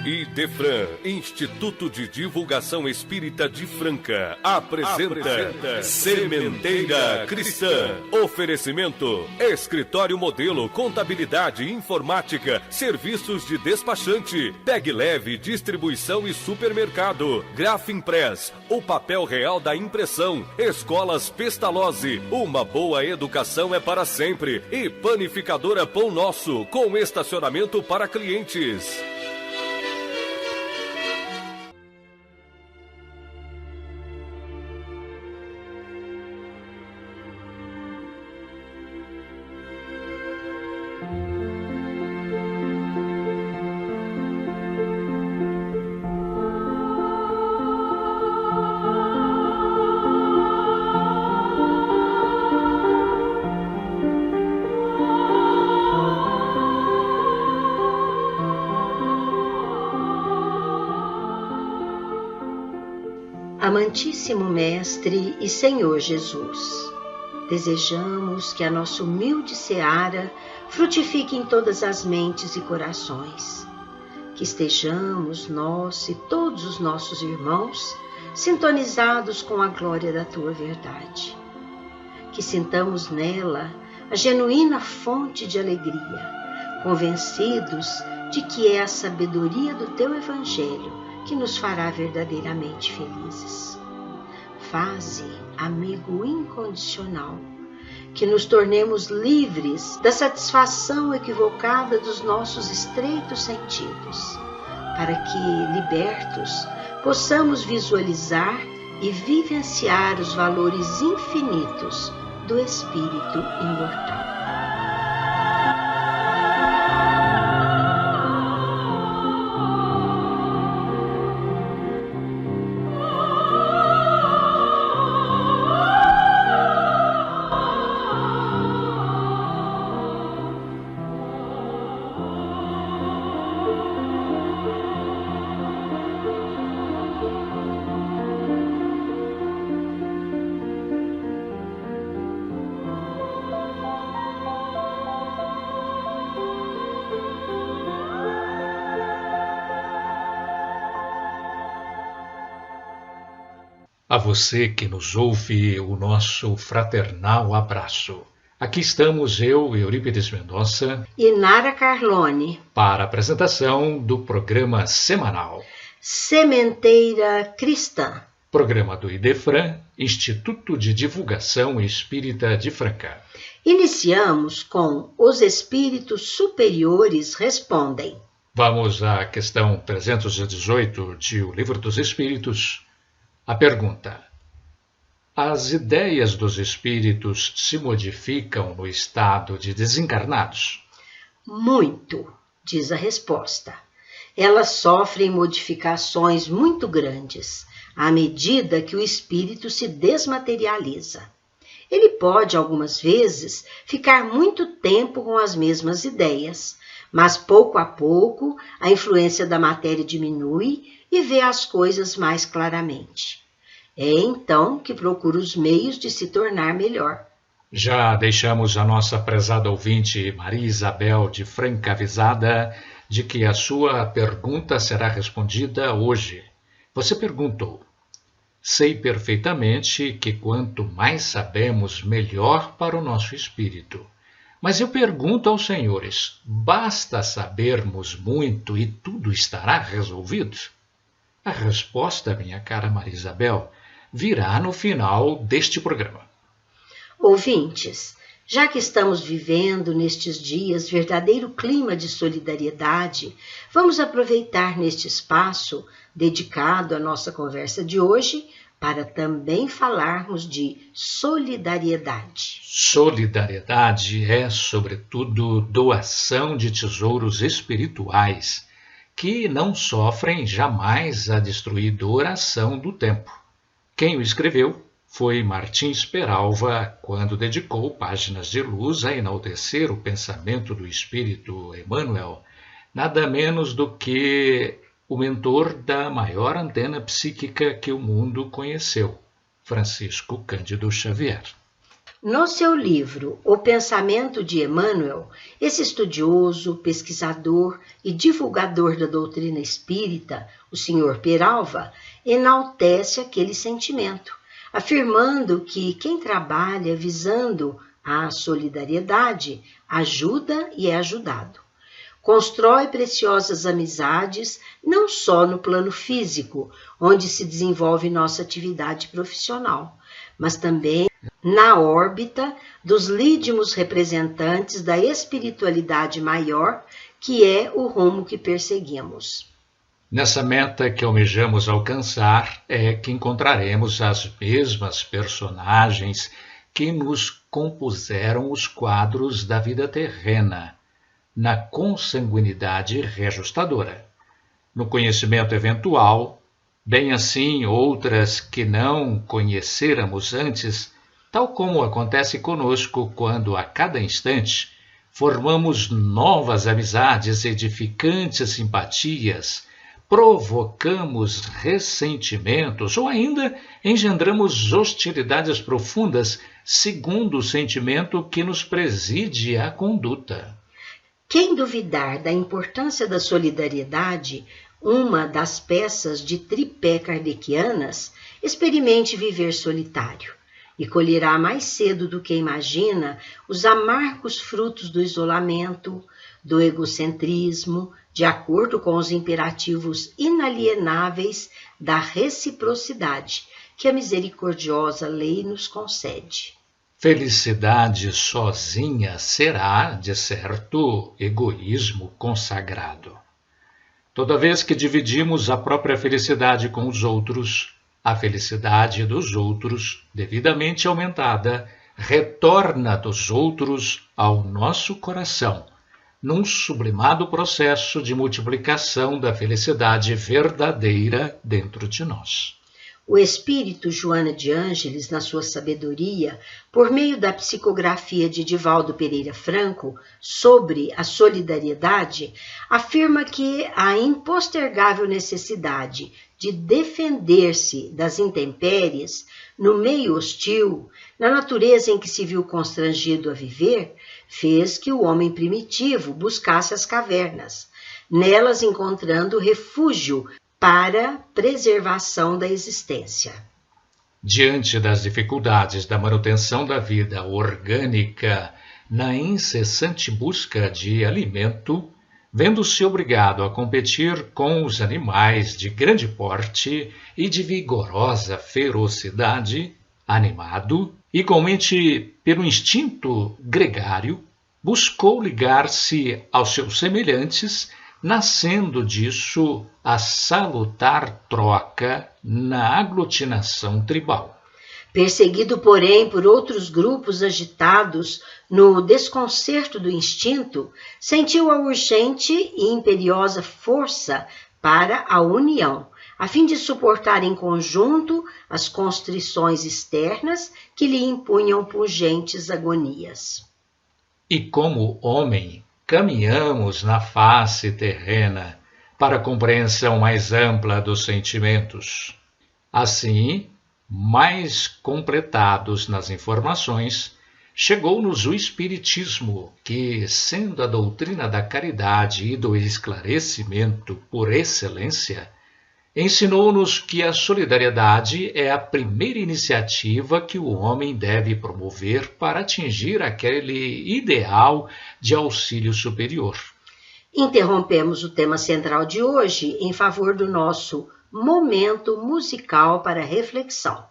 Idefran, Instituto de Divulgação Espírita de Franca, apresenta Sementeira Cristã. Oferecimento: Escritório Modelo, Contabilidade, Informática, Serviços de Despachante, Pegue Leve, Distribuição e Supermercado, Grafimpress, o papel real da impressão, Escolas Pestalozzi, uma boa educação é para sempre, e Panificadora Pão Nosso, com estacionamento para clientes. Amantíssimo Mestre e Senhor Jesus, desejamos que a nossa humilde seara frutifique em todas as mentes e corações, que estejamos nós e todos os nossos irmãos sintonizados com a glória da Tua verdade, que sintamos nela a genuína fonte de alegria, convencidos de que é a sabedoria do Teu Evangelho que nos fará verdadeiramente felizes. Faze, amigo incondicional, que nos tornemos livres da satisfação equivocada dos nossos estreitos sentidos, para que, libertos, possamos visualizar e vivenciar os valores infinitos do Espírito imortal. A você que nos ouve, o nosso fraternal abraço. Aqui estamos eu, Eurípides Mendonça e Nara Carlone para a apresentação do programa semanal Sementeira Cristã, programa do Idefran, Instituto de Divulgação Espírita de Franca. Iniciamos com Os Espíritos Superiores Respondem. Vamos à questão 318 de O Livro dos Espíritos. A pergunta: as ideias dos espíritos se modificam no estado de desencarnados? Muito, diz a resposta. Elas sofrem modificações muito grandes à medida que o espírito se desmaterializa. Ele pode, algumas vezes, ficar muito tempo com as mesmas ideias, mas pouco a pouco a influência da matéria diminui e vê as coisas mais claramente. É então que procura os meios de se tornar melhor. Já deixamos a nossa prezada ouvinte Maria Isabel de Franca avisada de que a sua pergunta será respondida hoje. Você perguntou: sei perfeitamente que quanto mais sabemos, melhor para o nosso espírito. Mas eu pergunto aos senhores, basta sabermos muito e tudo estará resolvido? A resposta, minha cara Maria Isabel, virá no final deste programa. Ouvintes, já que estamos vivendo nestes dias verdadeiro clima de solidariedade, vamos aproveitar neste espaço dedicado à nossa conversa de hoje para também falarmos de solidariedade. Solidariedade é, sobretudo, doação de tesouros espirituais que não sofrem jamais a destruidora ação do tempo. Quem o escreveu foi Martins Peralva, quando dedicou páginas de luz a enaltecer o pensamento do espírito Emmanuel, nada menos do que o mentor da maior antena psíquica que o mundo conheceu, Francisco Cândido Xavier. No seu livro O Pensamento de Emmanuel, esse estudioso, pesquisador e divulgador da doutrina espírita, o Sr. Peralva, enaltece aquele sentimento, afirmando que quem trabalha visando a solidariedade ajuda e é ajudado. Constrói preciosas amizades não só no plano físico, onde se desenvolve nossa atividade profissional, mas também na órbita dos lídimos representantes da espiritualidade maior, que é o rumo que perseguimos. Nessa meta que almejamos alcançar é que encontraremos as mesmas personagens que nos compuseram os quadros da vida terrena, na consanguinidade reajustadora, no conhecimento eventual, bem assim outras que não conhecêramos antes, tal como acontece conosco quando a cada instante formamos novas amizades, edificantes simpatias, provocamos ressentimentos ou ainda engendramos hostilidades profundas segundo o sentimento que nos preside a conduta. Quem duvidar da importância da solidariedade, uma das peças de tripé kardecianas, experimente viver solitário e colherá mais cedo do que imagina os amargos frutos do isolamento, do egocentrismo, de acordo com os imperativos inalienáveis da reciprocidade que a misericordiosa lei nos concede. Felicidade sozinha será, de certo, egoísmo consagrado. Toda vez que dividimos a própria felicidade com os outros, a felicidade dos outros, devidamente aumentada, retorna dos outros ao nosso coração, num sublimado processo de multiplicação da felicidade verdadeira dentro de nós. O espírito Joana de Ângeles, na sua sabedoria, por meio da psicografia de Divaldo Pereira Franco sobre a solidariedade, afirma que a impostergável necessidade de defender-se das intempéries no meio hostil, na natureza em que se viu constrangido a viver, fez que o homem primitivo buscasse as cavernas, nelas encontrando refúgio para preservação da existência. Diante das dificuldades da manutenção da vida orgânica na incessante busca de alimento, vendo-se obrigado a competir com os animais de grande porte e de vigorosa ferocidade, animado, igualmente pelo instinto gregário, buscou ligar-se aos seus semelhantes, nascendo disso a salutar troca na aglutinação tribal. Perseguido, porém, por outros grupos agitados no desconcerto do instinto, sentiu a urgente e imperiosa força para a união, a fim de suportar em conjunto as constrições externas que lhe impunham pungentes agonias. E como homem, caminhamos na face terrena para a compreensão mais ampla dos sentimentos. Assim, mais completados nas informações, chegou-nos o Espiritismo, que, sendo a doutrina da caridade e do esclarecimento por excelência, ensinou-nos que a solidariedade é a primeira iniciativa que o homem deve promover para atingir aquele ideal de auxílio superior. Interrompemos o tema central de hoje em favor do nosso momento musical para reflexão.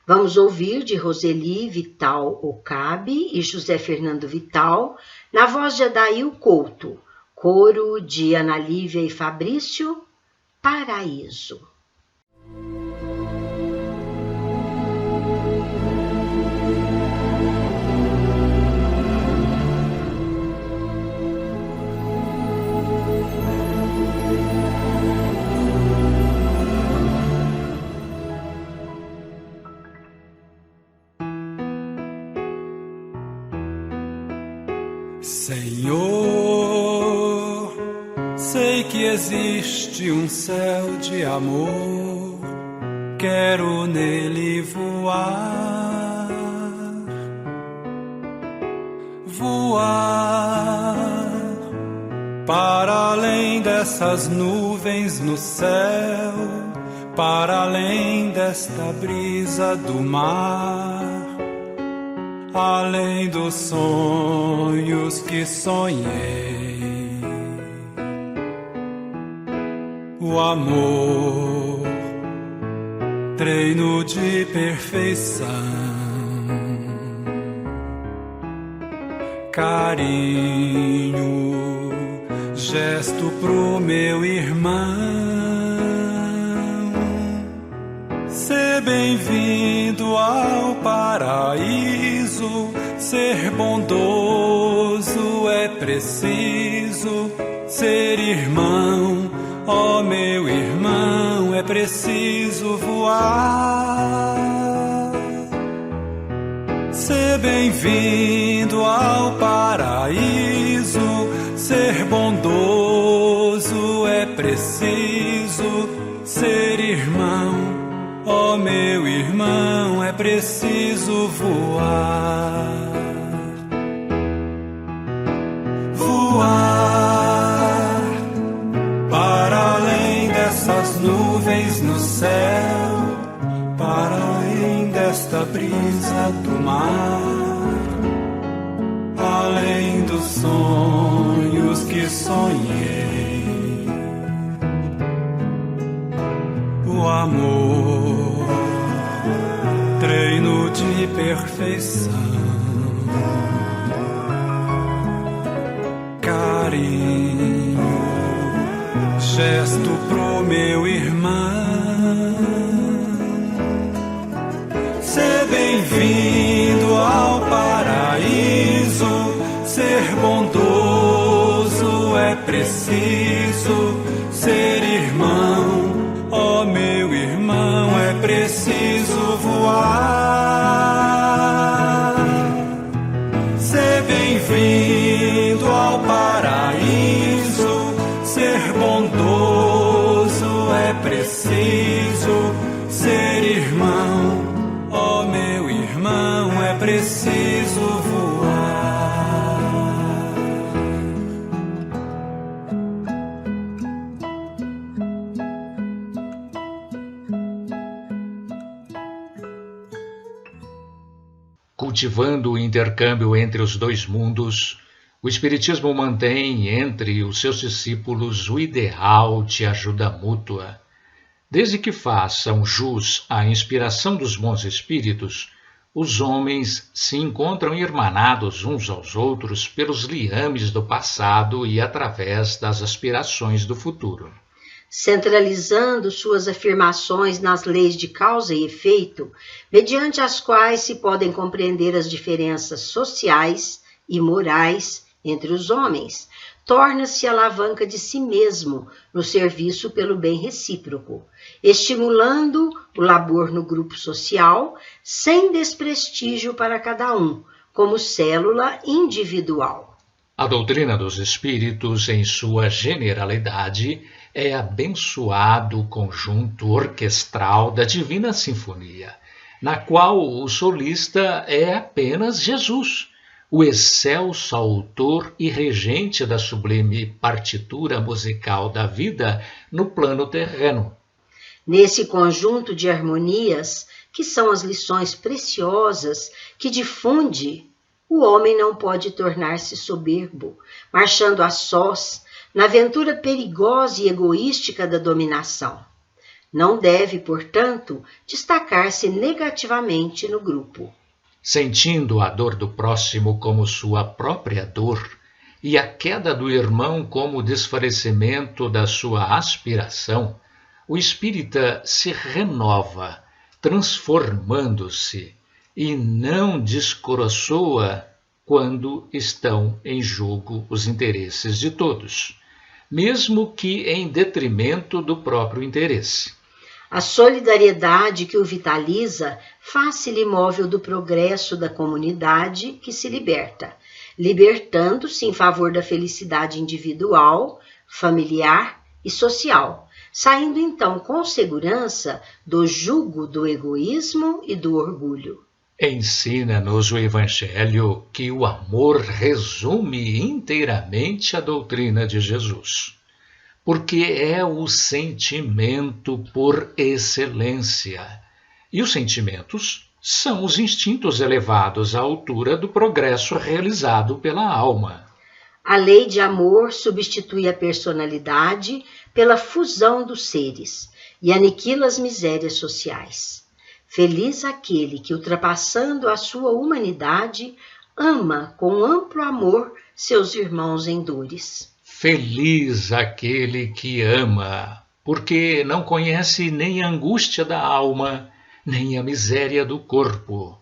Vamos ouvir de Roseli Vital Okabe e José Fernando Vital, na voz de Adail Couto, coro de Ana Lívia e Fabrício, Paraíso. Senhor, sei que existe um céu de amor, quero nele voar. voar para além dessas nuvens no céu, para além desta brisa do mar, além dos sonhos que sonhei. O amor, treino de perfeição, carinho, gesto pro meu irmão. Ser bem-vindo ao paraíso, ser bondoso é preciso. Ser irmão, ó meu irmão, é preciso voar. Ser bem-vindo ao paraíso, ser bondoso é preciso. Ser irmão, ó meu irmão, é preciso voar. Voar para além dessas nuvens no céu, para além desta brisa do mar, além dos sonhos que sonhei. O amor, treino de perfeição, carinho, gesto pro meu irmão. Ser bem-vindo ao paraíso, ser bondoso é preciso. Ser irmão, ó meu irmão, é preciso voar. Ser bem-vindo ao paraíso, ser bondoso é preciso. Ser irmão, ó meu irmão, é preciso voar. Cultivando o intercâmbio entre os dois mundos, o Espiritismo mantém entre os seus discípulos o ideal de ajuda mútua. Desde que façam jus à inspiração dos bons espíritos, os homens se encontram irmanados uns aos outros pelos liames do passado e através das aspirações do futuro. Centralizando suas afirmações nas leis de causa e efeito, mediante as quais se podem compreender as diferenças sociais e morais entre os homens, torna-se alavanca de si mesmo no serviço pelo bem recíproco, estimulando o labor no grupo social, sem desprestígio para cada um, como célula individual. A doutrina dos espíritos, em sua generalidade, é abençoado conjunto orquestral da Divina Sinfonia, na qual o solista é apenas Jesus, o excelso autor e regente da sublime partitura musical da vida no plano terreno. Nesse conjunto de harmonias, que são as lições preciosas que difunde, o homem não pode tornar-se soberbo, marchando a sós, na aventura perigosa e egoística da dominação. Não deve, portanto, destacar-se negativamente no grupo. Sentindo a dor do próximo como sua própria dor e a queda do irmão como o desfalecimento da sua aspiração, o espírita se renova, transformando-se, e não descoroçoa quando estão em jogo os interesses de todos, mesmo que em detrimento do próprio interesse. A solidariedade que o vitaliza faz-se-lhe móvel do progresso da comunidade que se liberta, libertando-se em favor da felicidade individual, familiar e social, saindo então com segurança do jugo do egoísmo e do orgulho. Ensina-nos o Evangelho que o amor resume inteiramente a doutrina de Jesus, porque é o sentimento por excelência. E os sentimentos são os instintos elevados à altura do progresso realizado pela alma. A lei de amor substitui a personalidade pela fusão dos seres e aniquila as misérias sociais. Feliz aquele que, ultrapassando a sua humanidade, ama com amplo amor seus irmãos em dores. Feliz aquele que ama, porque não conhece nem a angústia da alma, nem a miséria do corpo.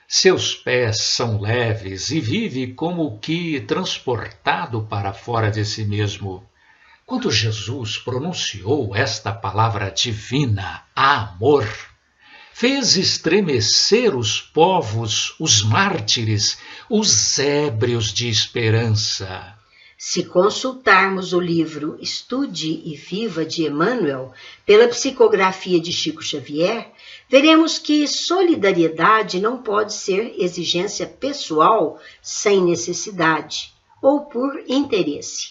Seus pés são leves e vive como que transportado para fora de si mesmo. Quando Jesus pronunciou esta palavra divina, amor, fez estremecer os povos, os mártires, os ébrios de esperança. Se consultarmos o livro Estude e Viva de Emmanuel, pela psicografia de Chico Xavier, veremos que solidariedade não pode ser exigência pessoal sem necessidade ou por interesse.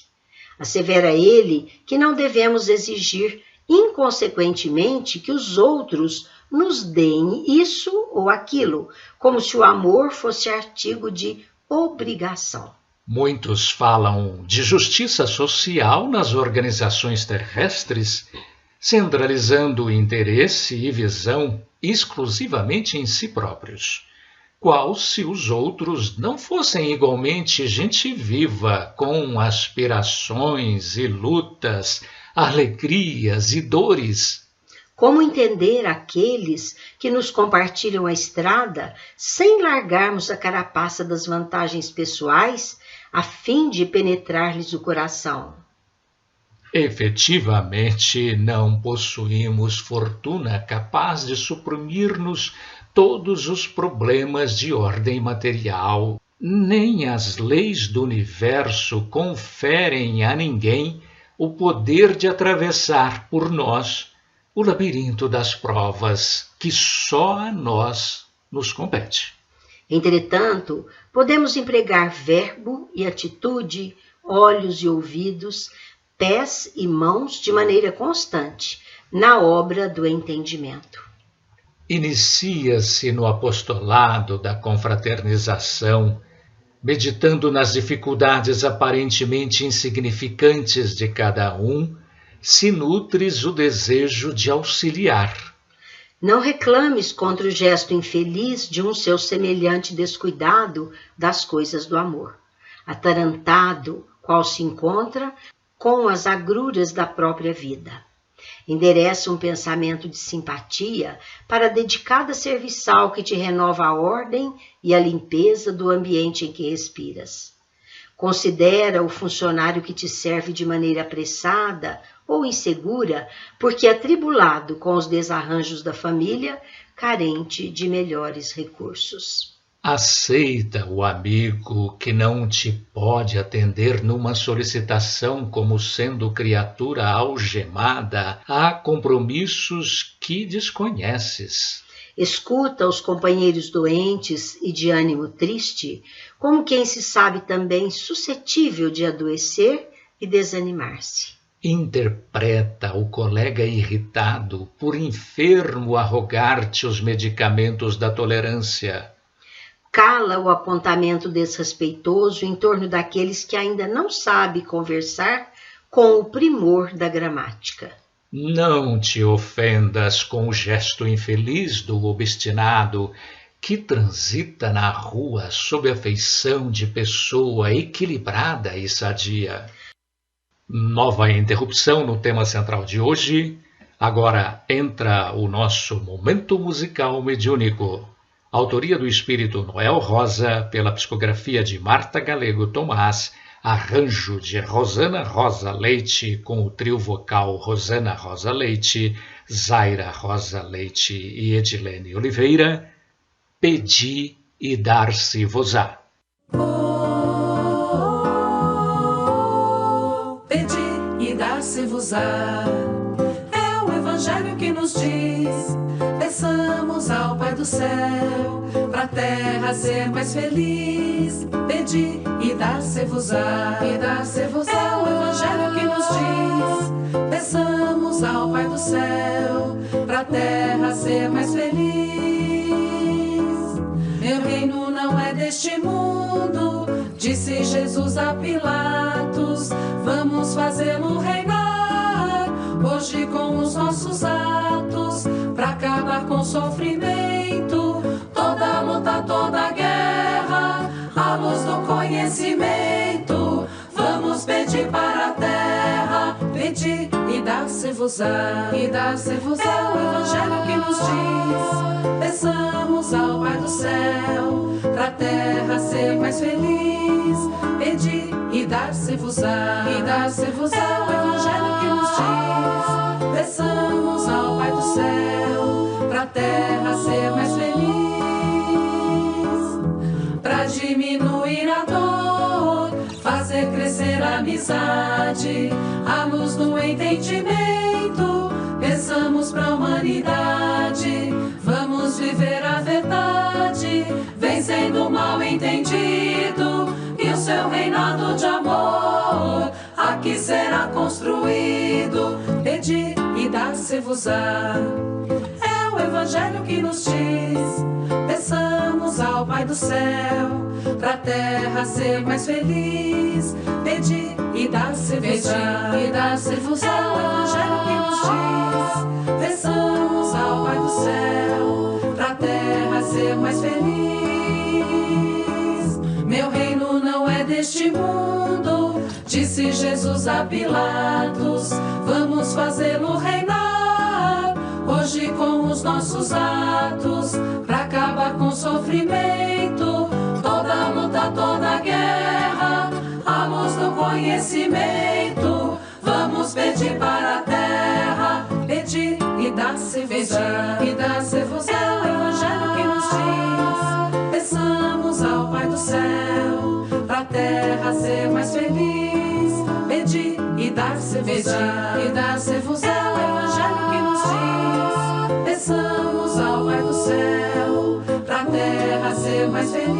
Assevera ele que não devemos exigir inconsequentemente que os outros nos deem isso ou aquilo, como se o amor fosse artigo de obrigação. Muitos falam de justiça social nas organizações terrestres, centralizando o interesse e visão exclusivamente em si próprios, qual se os outros não fossem igualmente gente viva, com aspirações e lutas, alegrias e dores. Como entender aqueles que nos compartilham a estrada sem largarmos a carapaça das vantagens pessoais a fim de penetrar-lhes o coração? Efetivamente, não possuímos fortuna capaz de suprimir-nos todos os problemas de ordem material, nem as leis do universo conferem a ninguém o poder de atravessar por nós o labirinto das provas que só a nós nos compete. Entretanto, podemos empregar verbo e atitude, olhos e ouvidos, pés e mãos de maneira constante na obra do entendimento. Inicia-se no apostolado da confraternização, meditando nas dificuldades aparentemente insignificantes de cada um, se nutres o desejo de auxiliar. Não reclames contra o gesto infeliz de um seu semelhante descuidado das coisas do amor, atarantado, qual se encontra com as agruras da própria vida. Endereça um pensamento de simpatia para a dedicada serviçal que te renova a ordem e a limpeza do ambiente em que respiras. Considera o funcionário que te serve de maneira apressada ou insegura, porque atribulado com os desarranjos da família, carente de melhores recursos. Aceita o amigo que não te pode atender numa solicitação como sendo criatura algemada a compromissos que desconheces. Escuta os companheiros doentes e de ânimo triste, como quem se sabe também suscetível de adoecer e desanimar-se. Interpreta o colega irritado por enfermo a rogar-te os medicamentos da tolerância. Cala o apontamento desrespeitoso em torno daqueles que ainda não sabem conversar com o primor da gramática. Não te ofendas com o gesto infeliz do obstinado que transita na rua sob a feição de pessoa equilibrada e sadia. Nova interrupção no tema central de hoje. Agora entra o nosso momento musical mediúnico. Autoria do espírito Noel Rosa, pela psicografia de Marta Galego Tomás, arranjo de Rosana Rosa Leite, com o trio vocal Rosana Rosa Leite, Zaira Rosa Leite e Edilene Oliveira, Pedi e Dar-se-vos-á. Pedi e dar-se-vos-á, é o Evangelho Evangelho que nos diz: peçamos ao Pai do céu, pra terra ser mais feliz. Pedi e dar-se-vos-á, e dar-se-vos-á. É o Evangelho que nos diz: peçamos ao Pai do céu, pra terra ser mais feliz. Meu reino não é deste mundo, disse Jesus a Pilatos. Vamos fazê-lo reinar hoje com os nossos atos, pra acabar com o sofrimento, toda luta, toda guerra, à luz do conhecimento. Vamos pedir para a terra, pedir e dar-se-vos-á, e dar-se-vos-á. É o Evangelho que nos diz: peçamos ao Pai do céu, pra terra ser mais feliz. Pedir e dar-se-vos-á, e dar-se-vos-á. É o Evangelho que nos diz: peçamos ao Pai do céu, pra terra ser mais feliz. Pra diminuir a dor, fazer crescer a amizade, à luz do entendimento, peçamos pra humanidade. Vamos viver a verdade, vencendo o mal entendido, e o seu reinado de amor aqui será construído. Pedir e dar-se-vos-á. É o Evangelho que nos diz: peçamos ao Pai do céu, pra terra ser mais feliz. Pedir e dar-se-vos-á, e dar-se-vos-á. É o Evangelho que nos diz: peçamos ao Pai do céu, pra terra ser mais feliz. Meu reino não é deste mundo, disse Jesus a Pilatos. Vamos fazê-lo reinar hoje com os nossos atos, pra acabar com o sofrimento, toda luta, toda guerra, à luz do conhecimento. Vamos pedir para a terra, pedir e dar-se-vos-á, e dar-se-vos-á. É o Evangelho que nos diz: peçamos ao Pai do céu, pra terra ser mais feliz. Pedir e dar-se-vos-á, e dar-se-vos-á. É o Evangelho que nos diz: peçamos ao Pai do céu, pra terra ser mais feliz.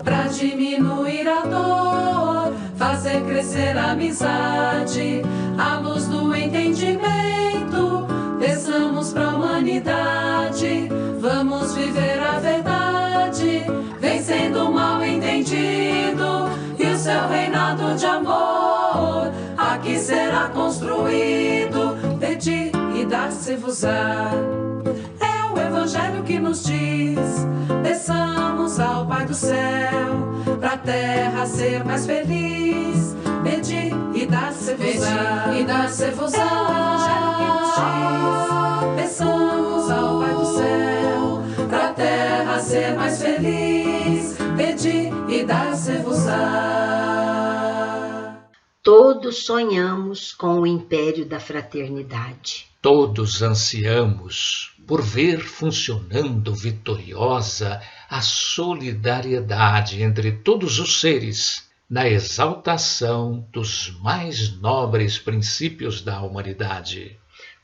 Pra diminuir a dor, fazer crescer a amizade, à luz do entendimento, peçamos pra humanidade. Vamos viver a verdade, vencendo o mal entendido, e o seu reinado de amor aqui será construído. Pedir e dar-se-vos-á. É o Evangelho que nos diz: peçamos ao Pai do céu, pra terra ser mais feliz. Pedir e dar-se-vos-á, e dar-se-vos-á. É o Evangelho que nos diz: peçamos ao Pai do céu, pra terra ser mais feliz. Pedir e dar-se-vos-á. Todos sonhamos com o império da fraternidade. Todos ansiamos por ver funcionando vitoriosa a solidariedade entre todos os seres, na exaltação dos mais nobres princípios da humanidade.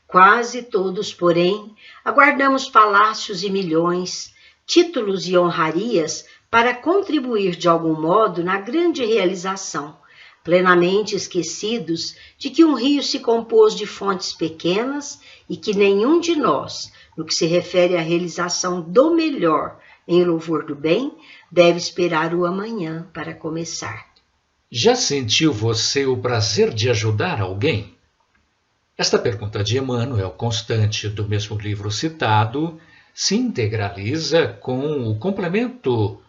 Quase todos, porém, aguardamos palácios e milhões, títulos e honrarias para contribuir de algum modo na grande realização, plenamente esquecidos de que um rio se compôs de fontes pequenas e que nenhum de nós, no que se refere à realização do melhor em louvor do bem, deve esperar o amanhã para começar. Já sentiu você o prazer de ajudar alguém? Esta pergunta de Emmanuel Constante, do mesmo livro citado, se integraliza com o complemento: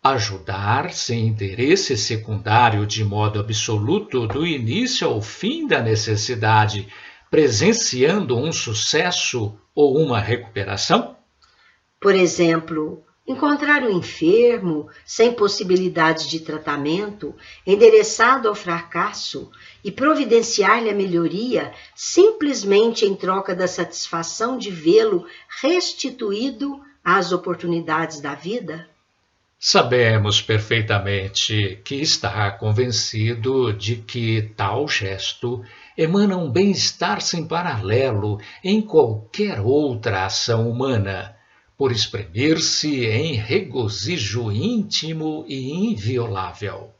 ajudar sem interesse secundário de modo absoluto do início ao fim da necessidade, presenciando um sucesso ou uma recuperação? Por exemplo, encontrar um enfermo sem possibilidade de tratamento, endereçado ao fracasso, e providenciar-lhe a melhoria simplesmente em troca da satisfação de vê-lo restituído às oportunidades da vida? Sabemos perfeitamente que está convencido de que tal gesto emana um bem-estar sem paralelo em qualquer outra ação humana, por exprimir-se em regozijo íntimo e inviolável.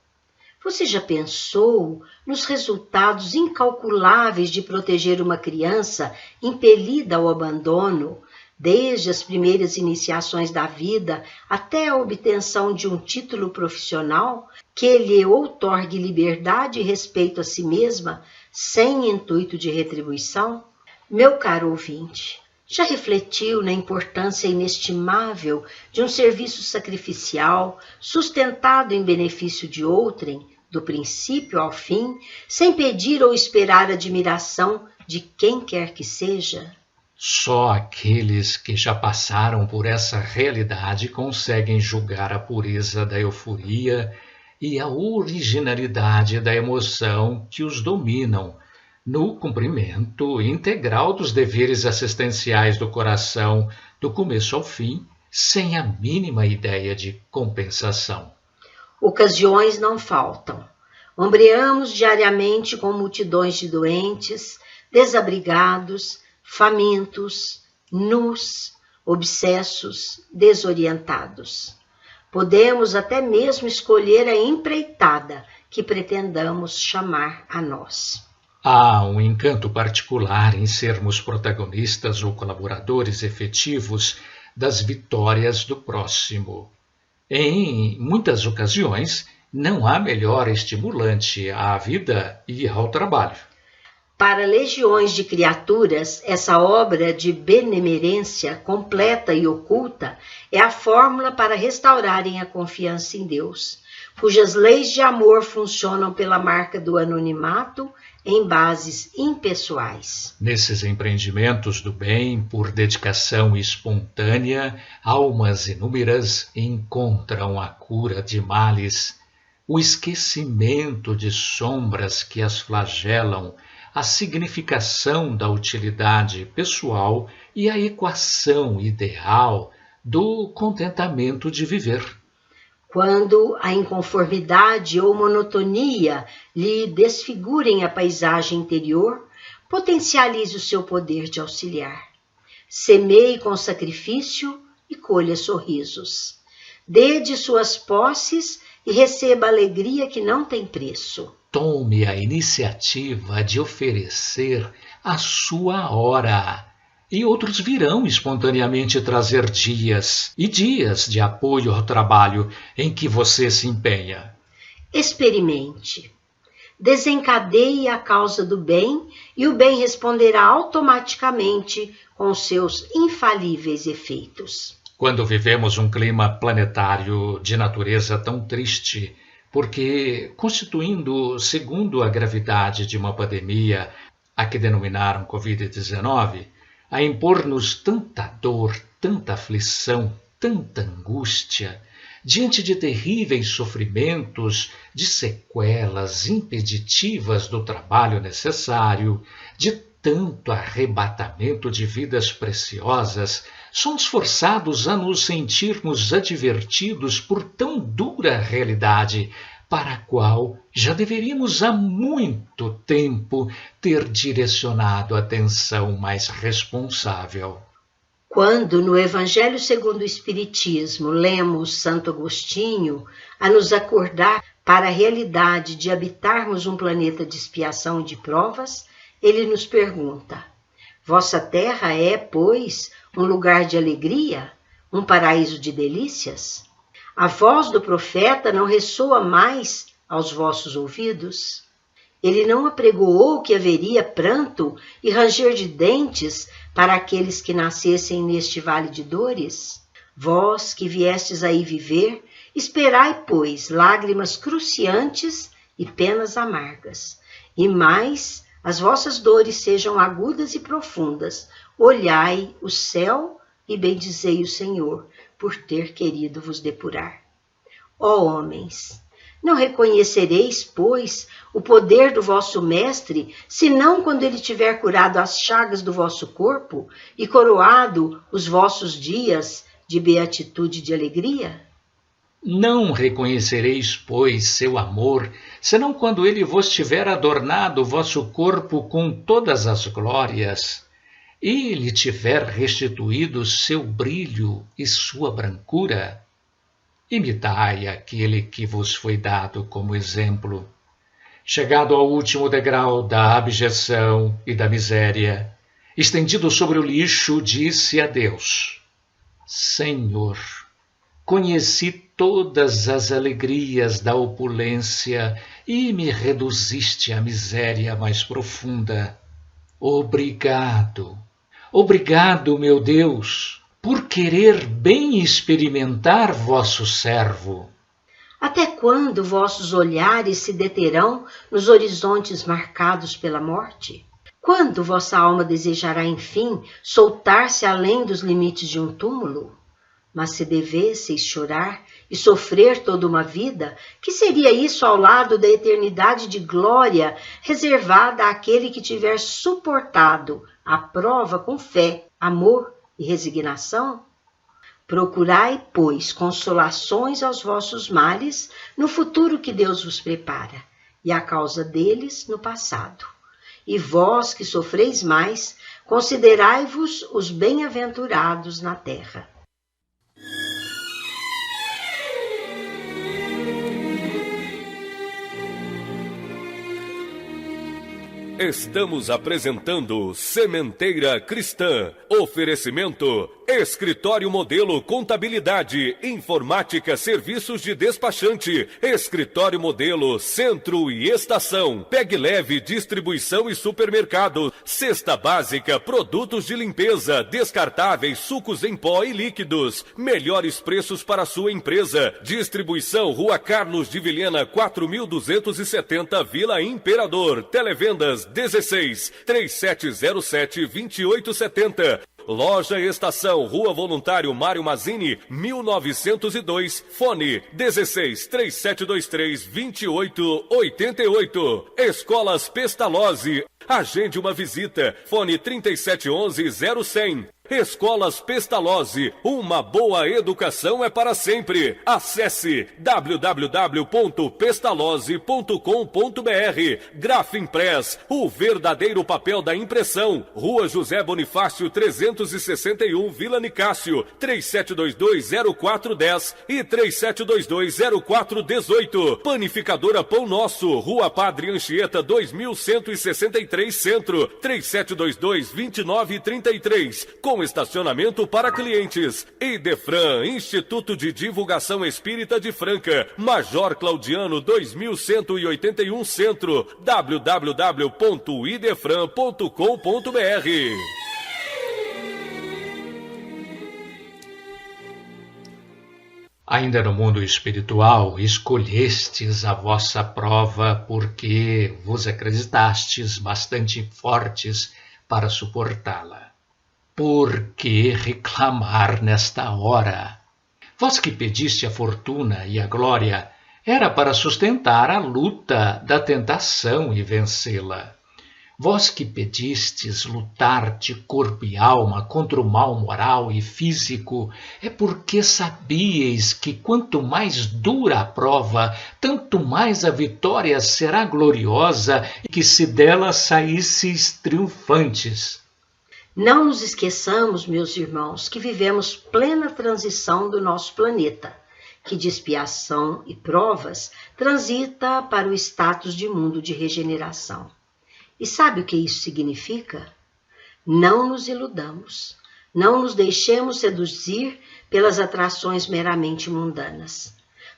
Você já pensou nos resultados incalculáveis de proteger uma criança impelida ao abandono, desde as primeiras iniciações da vida até a obtenção de um título profissional que lhe outorgue liberdade e respeito a si mesma, sem intuito de retribuição? Meu caro ouvinte, já refletiu na importância inestimável de um serviço sacrificial sustentado em benefício de outrem, do princípio ao fim, sem pedir ou esperar admiração de quem quer que seja? Só aqueles que já passaram por essa realidade conseguem julgar a pureza da euforia e a originalidade da emoção que os dominam no cumprimento integral dos deveres assistenciais do coração, do começo ao fim, sem a mínima ideia de compensação. Ocasiões não faltam. Ombreamos diariamente com multidões de doentes, desabrigados, famintos, nus, obsessos, desorientados. Podemos até mesmo escolher a empreitada que pretendamos chamar a nós. Há um encanto particular em sermos protagonistas ou colaboradores efetivos das vitórias do próximo. Em muitas ocasiões, não há melhor estimulante à vida e ao trabalho. Para legiões de criaturas, essa obra de benemerência completa e oculta é a fórmula para restaurarem a confiança em Deus, cujas leis de amor funcionam pela marca do anonimato em bases impessoais. Nesses empreendimentos do bem, por dedicação espontânea, almas inúmeras encontram a cura de males, o esquecimento de sombras que as flagelam, a significação da utilidade pessoal e a equação ideal do contentamento de viver. Quando a inconformidade ou monotonia lhe desfigurem a paisagem interior, potencialize o seu poder de auxiliar. Semeie com sacrifício e colha sorrisos. Dê de suas posses e receba alegria que não tem preço. Tome a iniciativa de oferecer a sua hora. E outros virão espontaneamente trazer dias e dias de apoio ao trabalho em que você se empenha. Experimente. Desencadeie a causa do bem e o bem responderá automaticamente com seus infalíveis efeitos. Quando vivemos um clima planetário de natureza tão triste, porque constituindo, segundo a gravidade de uma pandemia, a que denominaram Covid-19, a impor-nos tanta dor, tanta aflição, tanta angústia, diante de terríveis sofrimentos, de sequelas impeditivas do trabalho necessário, de tanto arrebatamento de vidas preciosas, somos forçados a nos sentirmos advertidos por tão dura realidade, para a qual já deveríamos há muito tempo ter direcionado a atenção mais responsável. Quando no Evangelho segundo o Espiritismo lemos Santo Agostinho a nos acordar para a realidade de habitarmos um planeta de expiação e de provas, ele nos pergunta: vossa terra é, pois, um lugar de alegria, um paraíso de delícias? A voz do profeta não ressoa mais aos vossos ouvidos? Ele não apregoou que haveria pranto e ranger de dentes para aqueles que nascessem neste vale de dores? Vós que viestes aí viver, esperai, pois, lágrimas cruciantes e penas amargas. E mais, as vossas dores sejam agudas e profundas. Olhai o céu e bendizei o Senhor, por ter querido vos depurar. Ó homens, não reconhecereis, pois, o poder do vosso mestre, senão quando ele tiver curado as chagas do vosso corpo e coroado os vossos dias de beatitude e de alegria? Não reconhecereis, pois, seu amor, senão quando ele vos tiver adornado o vosso corpo com todas as glórias, e lhe tiver restituído seu brilho e sua brancura. Imitai aquele que vos foi dado como exemplo. Chegado ao último degrau da abjeção e da miséria, estendido sobre o lixo, disse a Deus: Senhor, conheci todas as alegrias da opulência e me reduziste à miséria mais profunda. Obrigado, obrigado, meu Deus, por querer bem experimentar vosso servo. Até quando vossos olhares se deterão nos horizontes marcados pela morte? Quando vossa alma desejará, enfim, soltar-se além dos limites de um túmulo? Mas se devesseis chorar e sofrer toda uma vida, que seria isso ao lado da eternidade de glória reservada àquele que tiver suportado a prova com fé, amor e resignação? Procurai, pois, consolações aos vossos males no futuro que Deus vos prepara, e a causa deles no passado. E vós que sofreis mais, considerai-vos os bem-aventurados na terra. Estamos apresentando Sementeira Cristã. Oferecimento: Escritório Modelo Contabilidade, Informática, Serviços de Despachante, Escritório Modelo Centro e Estação, Pegue Leve Distribuição e Supermercado, Cesta Básica, Produtos de Limpeza, Descartáveis, Sucos em Pó e Líquidos, melhores preços para sua empresa. Distribuição Rua Carlos de Vilhena 4270, Vila Imperador. Televendas 16 3707 2870. Loja Estação, Rua Voluntário Mário Mazzini, 1902, fone 16 3723 2888. Escolas Pestalozzi, agende uma visita, fone 3711 0100. Escolas Pestalozzi, uma boa educação é para sempre. Acesse www.pestalozzi.com.br. Grafimpress, o verdadeiro papel da impressão. Rua José Bonifácio 361, Vila Nicásio, 37220410 e 37220418. Panificadora Pão Nosso, Rua Padre Anchieta 2163 Centro, 37222933. Com estacionamento para clientes. Idefran, Instituto de Divulgação Espírita de Franca, Major Claudiano 2181 Centro, www.idefran.com.br. Ainda no mundo espiritual, escolhestes a vossa prova porque vos acreditastes bastante fortes para suportá-la. Por que reclamar nesta hora? Vós que pediste a fortuna e a glória, era para sustentar a luta da tentação e vencê-la. Vós que pedistes lutar de corpo e alma contra o mal moral e físico, é porque sabíeis que quanto mais dura a prova, tanto mais a vitória será gloriosa e que se dela saísseis triunfantes. Não nos esqueçamos, meus irmãos, que vivemos plena transição do nosso planeta, que de expiação e provas transita para o status de mundo de regeneração. E sabe o que isso significa? Não nos iludamos, não nos deixemos seduzir pelas atrações meramente mundanas.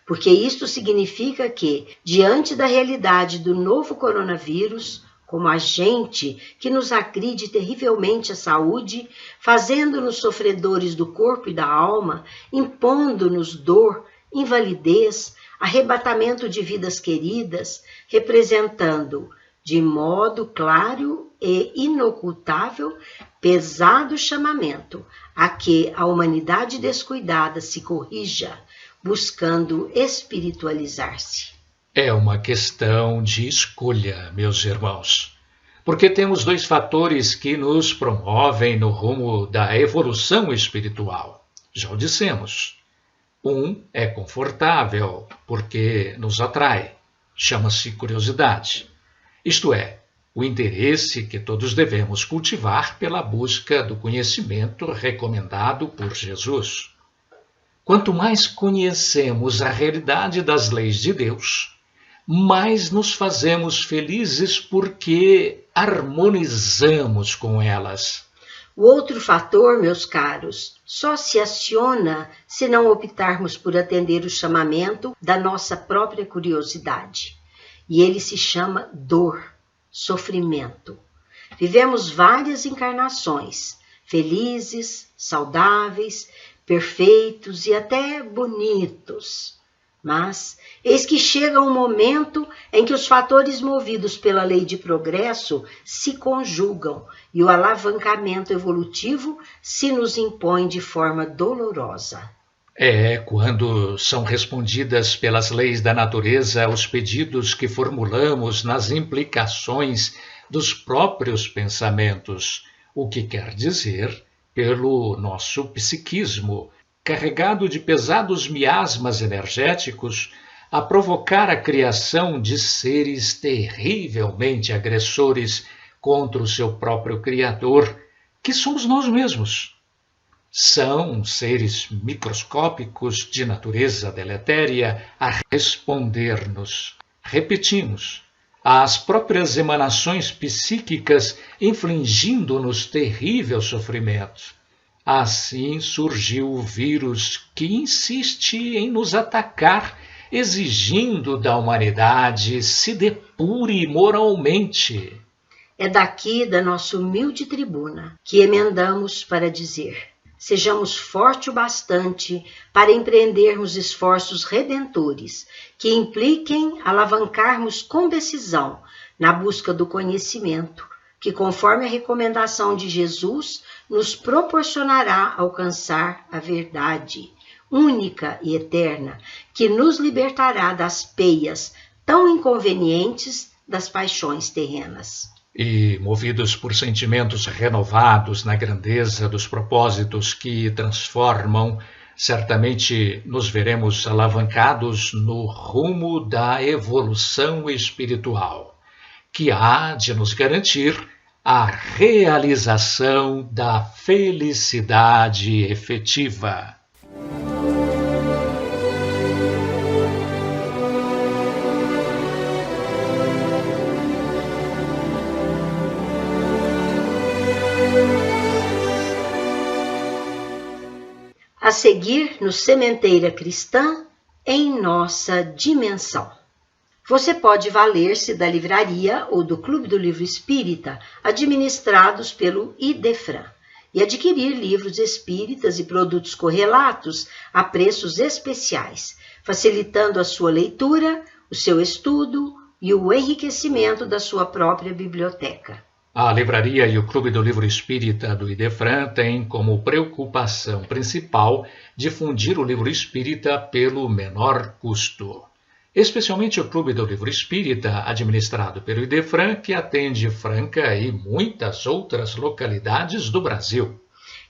Porque isto significa que, diante da realidade do novo coronavírus, como agente que nos agride terrivelmente a saúde, fazendo-nos sofredores do corpo e da alma, impondo-nos dor, invalidez, arrebatamento de vidas queridas, representando, de modo claro e inocultável, pesado chamamento a que a humanidade descuidada se corrija, buscando espiritualizar-se. É uma questão de escolha, meus irmãos, porque temos dois fatores que nos promovem no rumo da evolução espiritual. Já o dissemos. Um é confortável, porque nos atrai. Chama-se curiosidade. Isto é, o interesse que todos devemos cultivar pela busca do conhecimento recomendado por Jesus. Quanto mais conhecemos a realidade das leis de Deus, mais nos fazemos felizes porque harmonizamos com elas. O outro fator, meus caros, só se aciona se não optarmos por atender o chamamento da nossa própria curiosidade. E ele se chama dor, sofrimento. Vivemos várias encarnações, felizes, saudáveis, perfeitos e até bonitos. Mas eis que chega um momento em que os fatores movidos pela lei de progresso se conjugam e o alavancamento evolutivo se nos impõe de forma dolorosa. É quando são respondidas pelas leis da natureza os pedidos que formulamos nas implicações dos próprios pensamentos, o que quer dizer pelo nosso psiquismo, carregado de pesados miasmas energéticos, a provocar a criação de seres terrivelmente agressores contra o seu próprio Criador, que somos nós mesmos. São seres microscópicos de natureza deletéria a responder-nos, repetimos, às próprias emanações psíquicas, infligindo-nos terrível sofrimento. Assim surgiu o vírus que insiste em nos atacar, exigindo da humanidade se depure moralmente. É daqui da nossa humilde tribuna que emendamos para dizer: sejamos fortes o bastante para empreendermos esforços redentores que impliquem alavancarmos com decisão na busca do conhecimento, que, conforme a recomendação de Jesus, nos proporcionará alcançar a verdade única e eterna, que nos libertará das peias tão inconvenientes das paixões terrenas. E, movidos por sentimentos renovados na grandeza dos propósitos que transformam, certamente nos veremos alavancados no rumo da evolução espiritual, que há de nos garantir a realização da felicidade efetiva. A seguir no Sementeira Cristã, em nossa dimensão. Você pode valer-se da livraria ou do Clube do Livro Espírita, administrados pelo Idefran, e adquirir livros espíritas e produtos correlatos a preços especiais, facilitando a sua leitura, o seu estudo e o enriquecimento da sua própria biblioteca. A livraria e o Clube do Livro Espírita do Idefran têm como preocupação principal difundir o livro espírita pelo menor custo. Especialmente o Clube do Livro Espírita, administrado pelo Idefran, que atende Franca e muitas outras localidades do Brasil.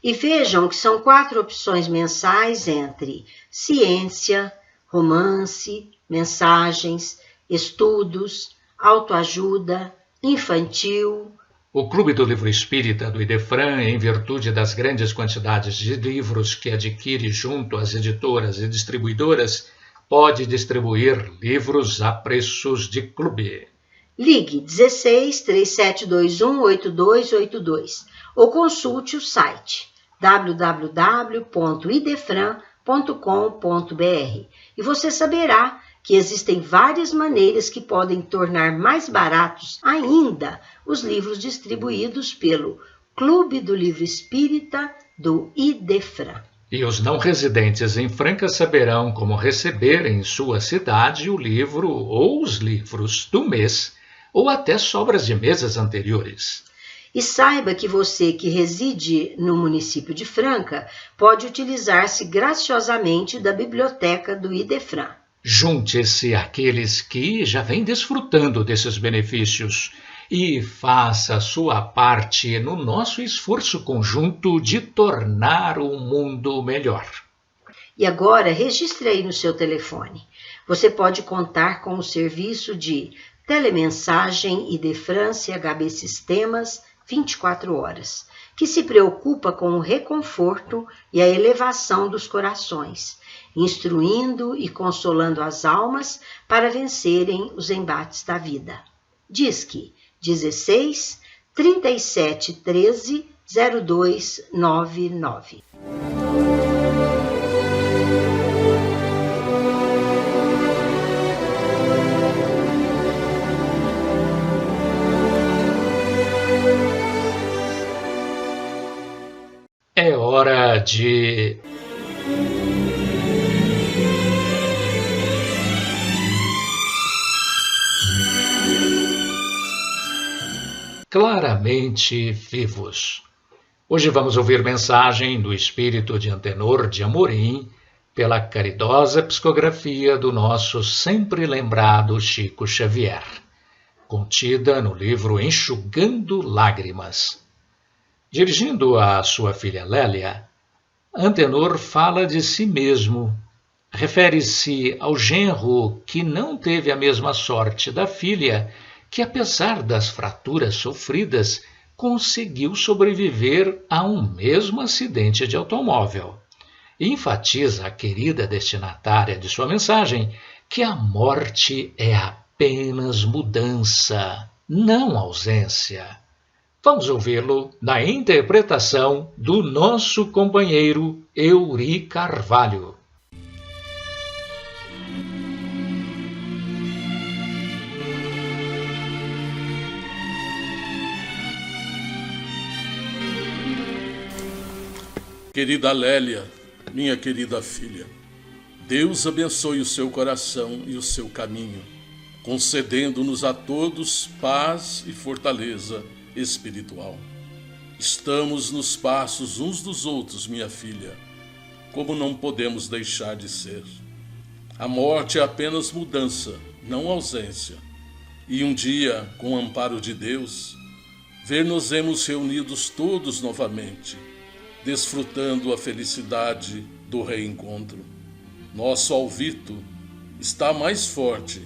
E vejam que são 4 opções mensais entre ciência, romance, mensagens, estudos, autoajuda, infantil. O Clube do Livro Espírita do Idefran, em virtude das grandes quantidades de livros que adquire junto às editoras e distribuidoras, pode distribuir livros a preços de clube. Ligue 16 3721 8282 ou consulte o site www.idefran.com.br e você saberá que existem várias maneiras que podem tornar mais baratos ainda os livros distribuídos pelo Clube do Livro Espírita do Idefran. E os não residentes em Franca saberão como receber em sua cidade o livro ou os livros do mês, ou até sobras de meses anteriores. E saiba que você que reside no município de Franca pode utilizar-se graciosamente da biblioteca do Idefran. Junte-se àqueles que já vêm desfrutando desses benefícios e faça a sua parte no nosso esforço conjunto de tornar o mundo melhor. E agora, registre aí no seu telefone. Você pode contar com o serviço de telemensagem Idefran CHB Sistemas 24 horas, que se preocupa com o reconforto e a elevação dos corações, instruindo e consolando as almas para vencerem os embates da vida. Disque 16 37 13 0299. É hora de Claramente Vivos. Hoje vamos ouvir mensagem do espírito de Antenor de Amorim pela caridosa psicografia do nosso sempre lembrado Chico Xavier, contida no livro Enxugando Lágrimas. Dirigindo à sua filha Lélia, Antenor fala de si mesmo. Refere-se ao genro que não teve a mesma sorte da filha, que apesar das fraturas sofridas, conseguiu sobreviver a um mesmo acidente de automóvel. E enfatiza a querida destinatária de sua mensagem que a morte é apenas mudança, não ausência. Vamos ouvi-lo na interpretação do nosso companheiro Euri Carvalho. Querida Lélia, minha querida filha, Deus abençoe o seu coração e o seu caminho, concedendo-nos a todos paz e fortaleza espiritual. Estamos nos passos uns dos outros, minha filha, como não podemos deixar de ser. A morte é apenas mudança, não ausência. E um dia, com o amparo de Deus, ver-nos-emos reunidos todos novamente, desfrutando a felicidade do reencontro. Nosso alvito está mais forte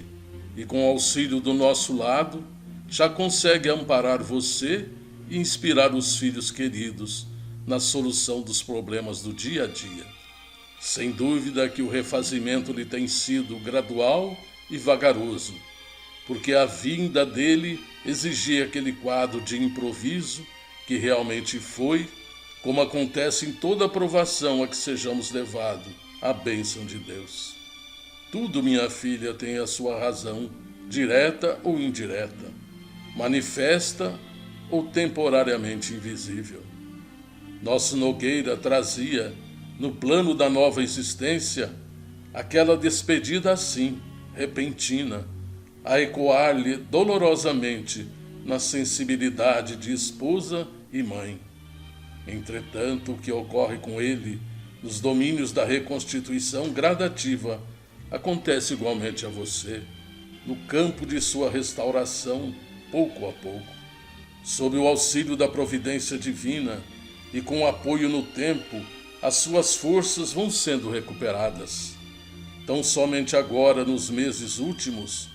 e, com o auxílio do nosso lado, já consegue amparar você e inspirar os filhos queridos na solução dos problemas do dia a dia. Sem dúvida que o refazimento lhe tem sido gradual e vagaroso, porque a vinda dele exigia aquele quadro de improviso que realmente foi, como acontece em toda aprovação a que sejamos levados, a bênção de Deus. Tudo, minha filha, tem a sua razão, direta ou indireta, manifesta ou temporariamente invisível. Nosso Nogueira trazia, no plano da nova existência, aquela despedida assim, repentina, a ecoar-lhe dolorosamente na sensibilidade de esposa e mãe. Entretanto, o que ocorre com ele nos domínios da reconstituição gradativa acontece igualmente a você, no campo de sua restauração, pouco a pouco. Sob o auxílio da providência divina e com o apoio no tempo, as suas forças vão sendo recuperadas. Tão somente agora, nos meses últimos,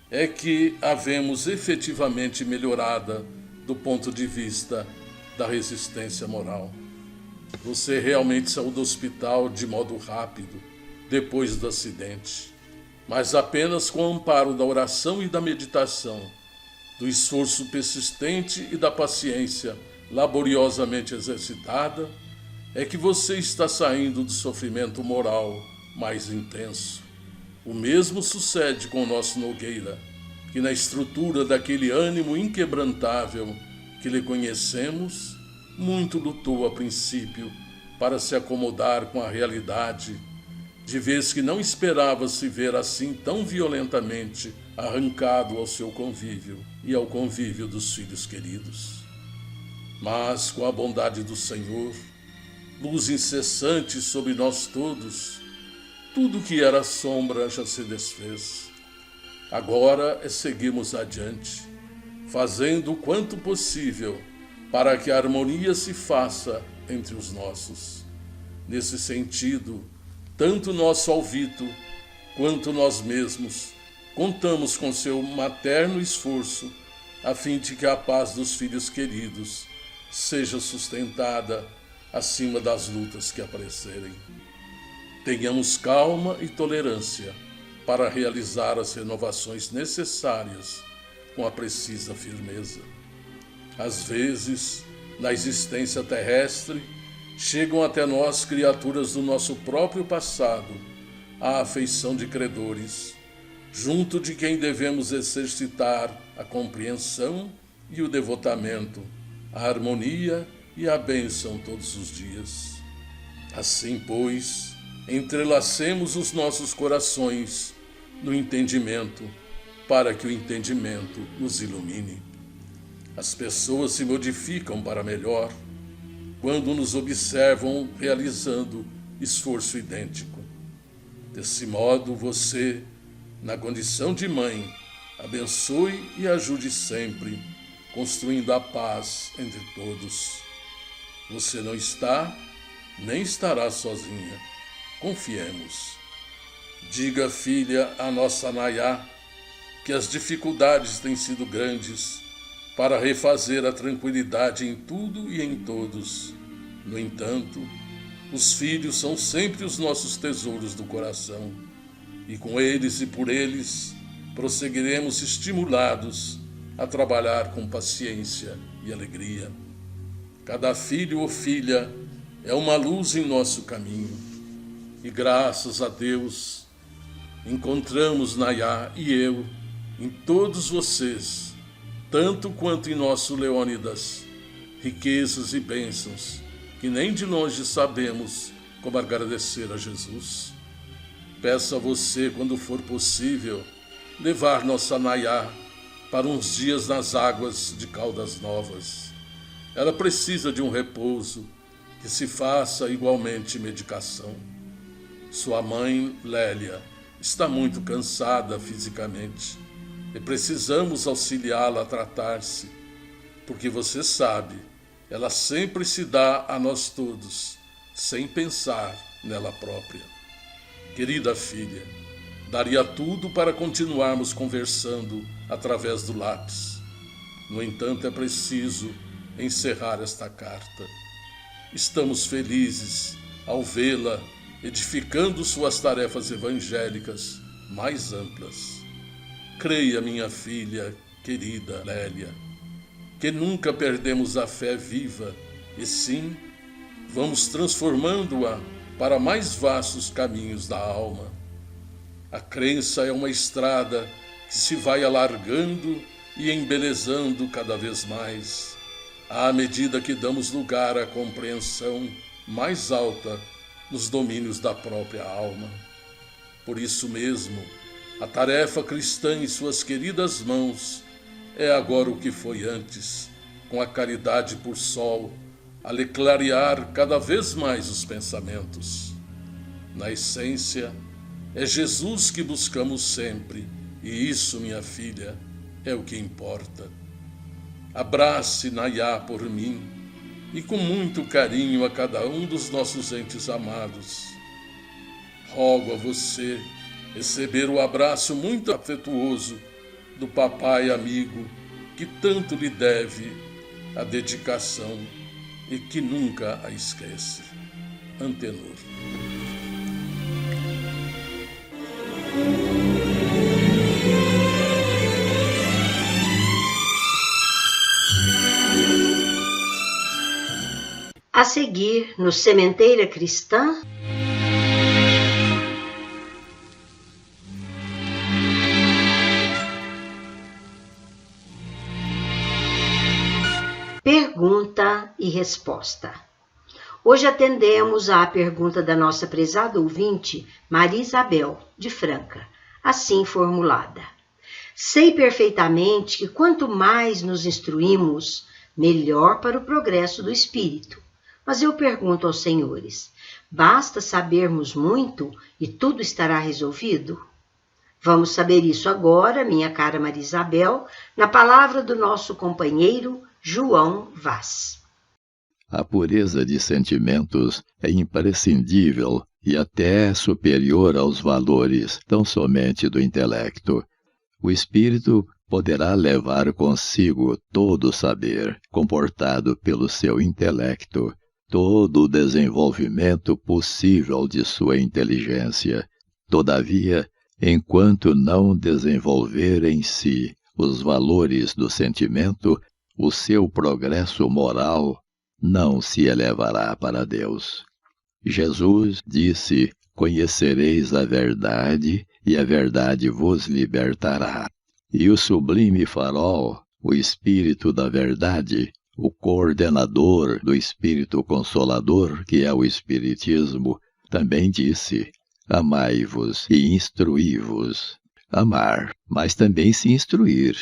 é que a vemos efetivamente melhorada do ponto de vista da resistência moral. Você realmente saiu do hospital de modo rápido, depois do acidente, mas apenas com o amparo da oração e da meditação, do esforço persistente e da paciência laboriosamente exercitada, é que você está saindo do sofrimento moral mais intenso. O mesmo sucede com o nosso Nogueira, que na estrutura daquele ânimo inquebrantável que lhe conhecemos, muito lutou a princípio para se acomodar com a realidade, de vez que não esperava se ver assim tão violentamente arrancado ao seu convívio e ao convívio dos filhos queridos. Mas, com a bondade do Senhor, luz incessante sobre nós todos, tudo que era sombra já se desfez. Agora é seguirmos adiante, fazendo o quanto possível para que a harmonia se faça entre os nossos. Nesse sentido, Tanto nosso alvito quanto nós mesmos contamos com seu materno esforço a fim de que a paz dos filhos queridos seja sustentada acima das lutas que aparecerem. Tenhamos calma e tolerância para realizar as renovações necessárias com a precisa firmeza. Às vezes, na existência terrestre, chegam até nós criaturas do nosso próprio passado, à afeição de credores, junto de quem devemos exercitar a compreensão e o devotamento, a harmonia e a bênção todos os dias. Assim, pois, entrelacemos os nossos corações no entendimento, para que o entendimento nos ilumine. As pessoas se modificam para melhor quando nos observam realizando esforço idêntico. Desse modo, você, na condição de mãe, abençoe e ajude sempre, construindo a paz entre todos. Você não está, nem estará sozinha. Confiemos. Diga, filha, a nossa Nayá, que as dificuldades têm sido grandes para refazer a tranquilidade em tudo e em todos. No entanto, os filhos são sempre os nossos tesouros do coração, e com eles e por eles prosseguiremos estimulados a trabalhar com paciência e alegria. Cada filho ou filha é uma luz em nosso caminho, e graças a Deus encontramos Nayá e eu em todos vocês, tanto quanto em nosso Leônidas, riquezas e bênçãos que nem de longe sabemos como agradecer a Jesus. Peço a você, quando for possível, levar nossa Nayá para uns dias nas águas de Caldas Novas. Ela precisa de um repouso, que se faça igualmente medicação. Sua mãe, Lélia, está muito cansada fisicamente e precisamos auxiliá-la a tratar-se, porque você sabe, ela sempre se dá a nós todos, sem pensar nela própria. Querida filha, daria tudo para continuarmos conversando através do lápis. No entanto, é preciso encerrar esta carta. Estamos felizes ao vê-la edificando suas tarefas evangélicas mais amplas. Creia, minha filha querida Lélia, que nunca perdemos a fé viva, e sim, vamos transformando-a para mais vastos caminhos da alma. A crença é uma estrada que se vai alargando e embelezando cada vez mais, à medida que damos lugar à compreensão mais alta nos domínios da própria alma. Por isso mesmo, a tarefa cristã em suas queridas mãos é agora o que foi antes, com a caridade por sol, a lhe clarear cada vez mais os pensamentos. Na essência, é Jesus que buscamos sempre, e isso, minha filha, é o que importa. Abrace Nayá por mim, e com muito carinho a cada um dos nossos entes amados. Rogo a você receber o abraço muito afetuoso do papai amigo que tanto lhe deve a dedicação e que nunca a esquece. Antenor. A seguir, no Sementeira Cristã, pergunta e resposta. Hoje atendemos à pergunta da nossa prezada ouvinte, Maria Isabel, de Franca, assim formulada. Sei perfeitamente que quanto mais nos instruímos, melhor para o progresso do espírito. Mas eu pergunto aos senhores, basta sabermos muito e tudo estará resolvido? Vamos saber isso agora, minha cara Maria Isabel, na palavra do nosso companheiro João Vaz. A pureza de sentimentos é imprescindível e até superior aos valores tão somente do intelecto. O espírito poderá levar consigo todo o saber comportado pelo seu intelecto, todo o desenvolvimento possível de sua inteligência. Todavia, enquanto não desenvolver em si os valores do sentimento, o seu progresso moral não se elevará para Deus. Jesus disse: "Conhecereis a verdade, e a verdade vos libertará." E o sublime farol, o Espírito da Verdade, o coordenador do Espírito Consolador, que é o Espiritismo, também disse: "Amai-vos e instruí-vos." Amar, mas também se instruir.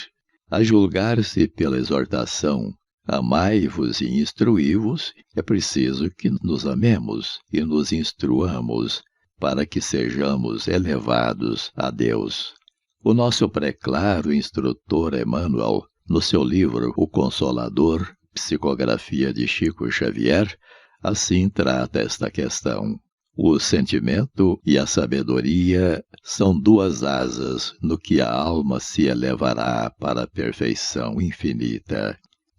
A julgar-se pela exortação, amai-vos e instruí-vos, é preciso que nos amemos e nos instruamos para que sejamos elevados a Deus. O nosso preclaro instrutor Emmanuel, no seu livro O Consolador, psicografia de Chico Xavier, assim trata esta questão. O sentimento e a sabedoria são duas asas no que a alma se elevará para a perfeição infinita.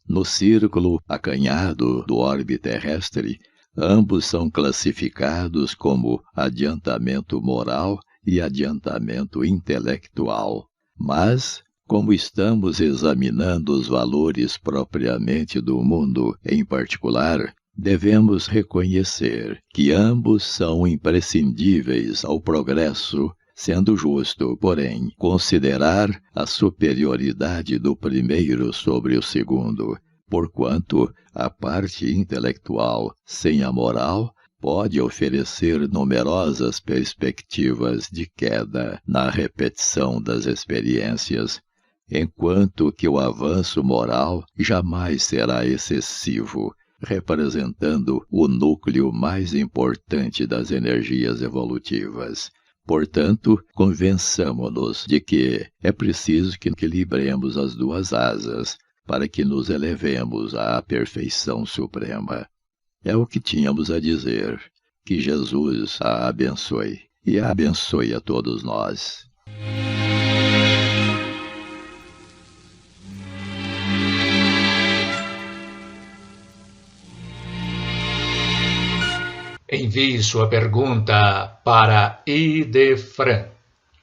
No círculo acanhado do orbe terrestre, ambos são classificados como adiantamento moral e adiantamento intelectual. Mas, como estamos examinando os valores propriamente do mundo em particular, devemos reconhecer que ambos são imprescindíveis ao progresso, sendo justo, porém, considerar a superioridade do primeiro sobre o segundo, porquanto a parte intelectual sem a moral pode oferecer numerosas perspectivas de queda na repetição das experiências, enquanto que o avanço moral jamais será excessivo, representando o núcleo mais importante das energias evolutivas. Portanto, convençamo-nos de que é preciso que equilibremos as duas asas para que nos elevemos à perfeição suprema. É o que tínhamos a dizer. Que Jesus a abençoe e a abençoe a todos nós. Envie sua pergunta para Idefran,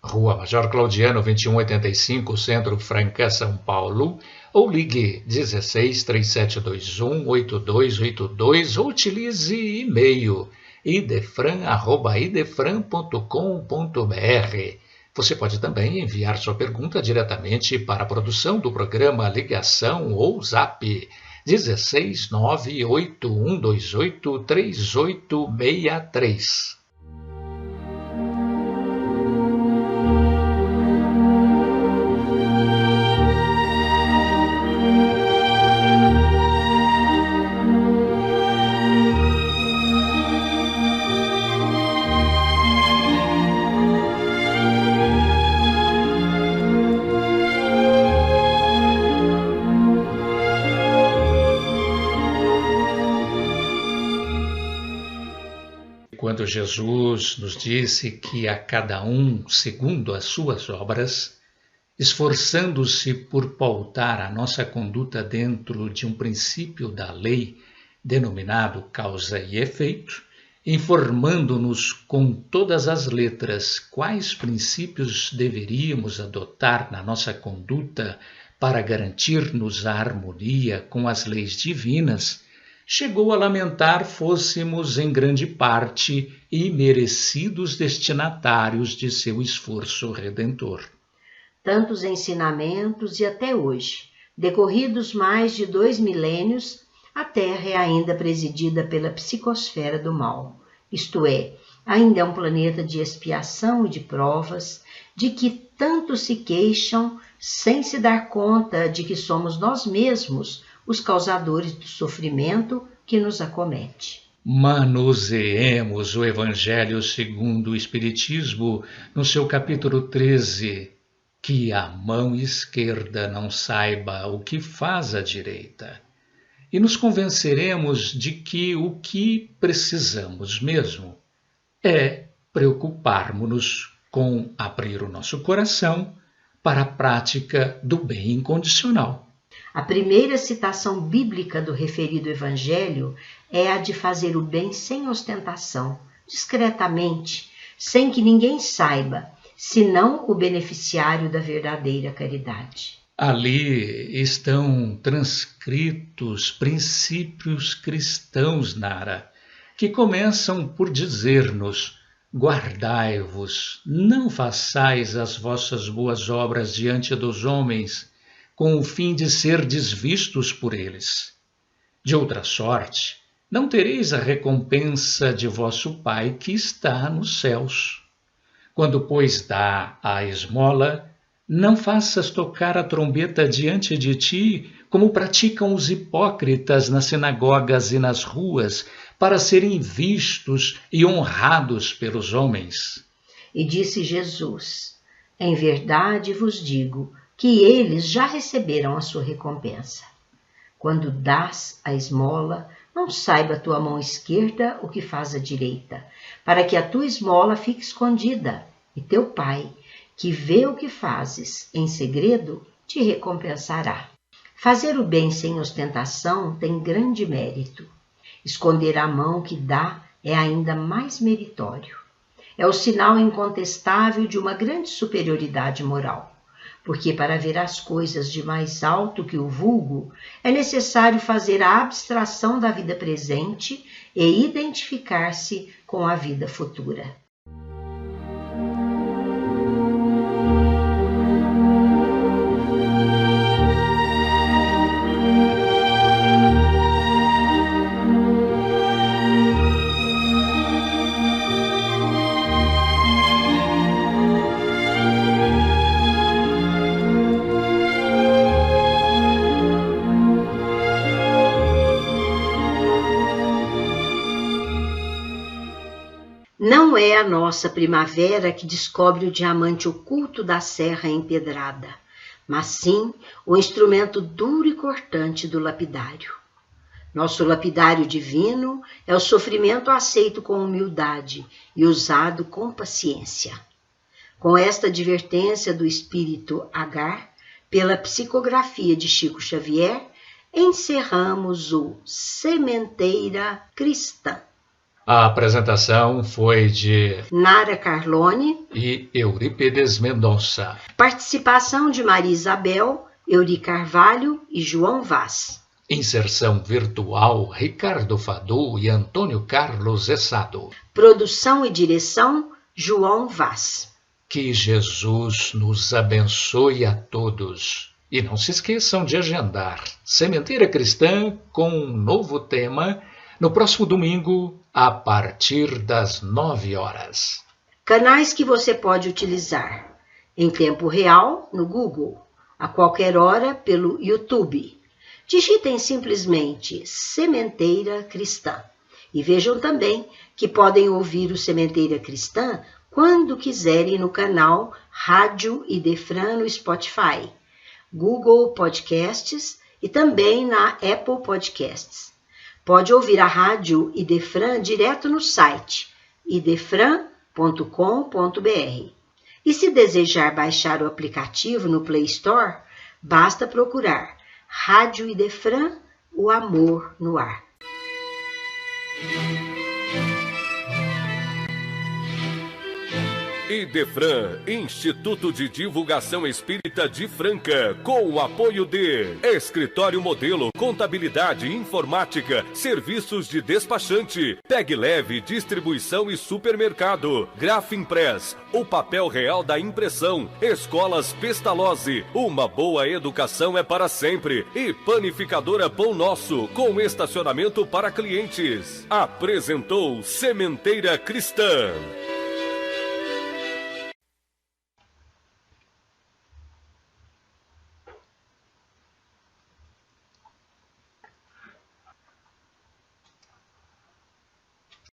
Rua Major Claudiano, 2185, Centro Franca, São Paulo, ou ligue 16 3721 8282 ou utilize e-mail idefran@idefran.com.br. Você pode também enviar sua pergunta diretamente para a produção do programa Ligação ou Zap 16 98128 3863. Quando Jesus nos disse que a cada um segundo as suas obras, esforçando-se por pautar a nossa conduta dentro de um princípio da lei denominado causa e efeito, informando-nos com todas as letras quais princípios deveríamos adotar na nossa conduta para garantir-nos a harmonia com as leis divinas, chegou a lamentar fôssemos em grande parte imerecidos destinatários de seu esforço redentor. Tantos ensinamentos e até hoje, decorridos mais de 2 milênios, a Terra é ainda presidida pela psicosfera do mal, isto é, ainda é um planeta de expiação e de provas, de que tanto se queixam sem se dar conta de que somos nós mesmos os causadores do sofrimento que nos acomete. Manuseemos o Evangelho segundo o Espiritismo, no seu capítulo 13, que a mão esquerda não saiba o que faz a direita, e nos convenceremos de que o que precisamos mesmo é preocuparmos-nos com abrir o nosso coração para a prática do bem incondicional. A primeira citação bíblica do referido evangelho é a de fazer o bem sem ostentação, discretamente, sem que ninguém saiba, senão o beneficiário da verdadeira caridade. Ali estão transcritos princípios cristãos, Nara, que começam por dizer-nos: guardai-vos, não façais as vossas boas obras diante dos homens, com o fim de serdes vistos por eles. De outra sorte, não tereis a recompensa de vosso Pai que está nos céus. Quando, pois, dá a esmola, não faças tocar a trombeta diante de ti, como praticam os hipócritas nas sinagogas e nas ruas, para serem vistos e honrados pelos homens. E disse Jesus: em verdade vos digo que eles já receberam a sua recompensa. Quando dás a esmola, não saiba a tua mão esquerda o que faz a direita, para que a tua esmola fique escondida, e teu Pai, que vê o que fazes em segredo, te recompensará. Fazer o bem sem ostentação tem grande mérito. Esconder a mão que dá é ainda mais meritório. É o sinal incontestável de uma grande superioridade moral, porque para ver as coisas de mais alto que o vulgo, é necessário fazer a abstração da vida presente e identificar-se com a vida futura. Não é a nossa primavera que descobre o diamante oculto da serra empedrada, mas sim o instrumento duro e cortante do lapidário. Nosso lapidário divino é o sofrimento aceito com humildade e usado com paciência. Com esta advertência do espírito Agar, pela psicografia de Chico Xavier, encerramos o Sementeira Cristã. A apresentação foi de Nara Carlone e Eurípides Mendonça. Participação de Maria Isabel, Euri Carvalho e João Vaz. Inserção virtual Ricardo Fadu e Antônio Carlos Essado. Produção e direção João Vaz. Que Jesus nos abençoe a todos. E não se esqueçam de agendar Sementeira Cristã com um novo tema no próximo domingo, a partir das 9 horas. Canais que você pode utilizar em tempo real no Google, a qualquer hora pelo YouTube. Digitem simplesmente Sementeira Cristã e vejam também que podem ouvir o Sementeira Cristã quando quiserem no canal Rádio Idefran no Spotify, Google Podcasts e também na Apple Podcasts. Pode ouvir a Rádio Idefran direto no site idefran.com.br. E se desejar baixar o aplicativo no Play Store, basta procurar Rádio Idefran, o amor no ar. Idefran, Instituto de Divulgação Espírita de Franca, com o apoio de Escritório Modelo, Contabilidade, Informática, Serviços de Despachante, Tag Leve, Distribuição e Supermercado, Grafimpress, o papel real da impressão, Escolas Pestalozzi, uma boa educação é para sempre, e Panificadora Pão Nosso, com estacionamento para clientes. Apresentou Sementeira Cristã.